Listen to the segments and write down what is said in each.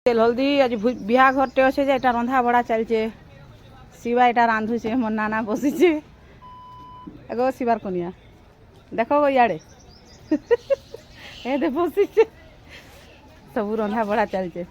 তেল হলদি আজ বিহা ঘরটে আছে যে এটা রন্ধা বড়া চলছে। শিবা এটা রাঁধুছে, মোর নানা বসিছে। এগো শিবার কনিয়া দেখো গো ইয়াড়ে এতে বসিছে, সবু রন্ধা বড়া চলছে।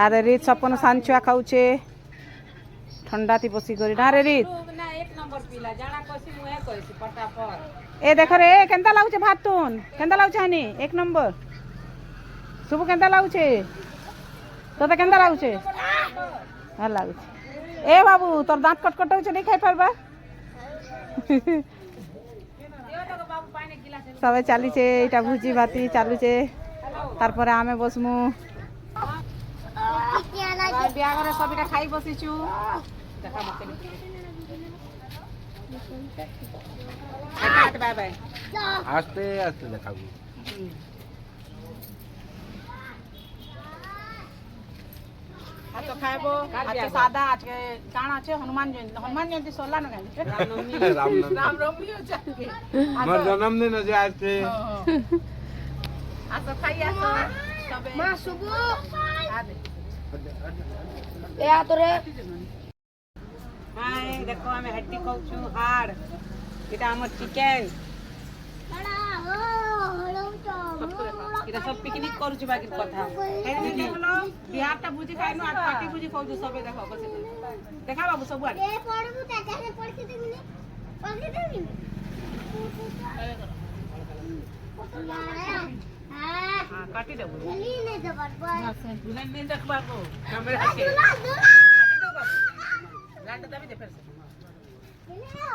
আরে রিত সপন সাঞ্চুয়া খাউছে ঠান্ডাতি বসি করি না রে রিত। এ দেখো রে কেনতা লাগুছে ভাত তুন, কেনতা লাগুছে হানি এক নম্বর। শুভ কেনতা লাগুছে, তোতে কেনতা লাগুছে? ভাল লাগুছে। এ বাবু তোর দাঁত কটকট হচ্ছে, নেই খাই পারবা। সবাই চালিছে, এটা ভুজি ভাতি চালুছে। তারপরে আমি বসমু বিয়া ঘরে সবিটা খাই বসিছু। আস্তে আস্তে দেখাবো। আজকে খাইবো আজকে সাদা, আজকে কাণ আছে হনুমান জয়ন্তী। হনুমান জয়ন্তী সরলা না কেন? রামনবমী হচ্ছে আজকে। আমার জন্মদিন আছে আজকে। আসো খাই আসো তবে মা শুভ আদে এ আতরে হ্যাঁ দেখো আমি হাড্ডি খাউছু, হাড়। এটা আমার চিকেন। এটা সব পিকনিক করছু বাকির কথা। এই দিদি বলো বিহারটা বুঝি খাইনু আর পাটি বুঝি খাউছু সবে দেখো বসে। দেখা বাবু সব আড়ে এ পড়বু তা কাছে পড়তে দিবি পড়তে দিবি হ্যাঁ কাটি দেবো। নে দেবার দুলেন দিন দেখবা গো ক্যামেরা আছে। দোলা কাটি দেবো বাবু। লাইনটা দাবি দে ফেরছে। দোলা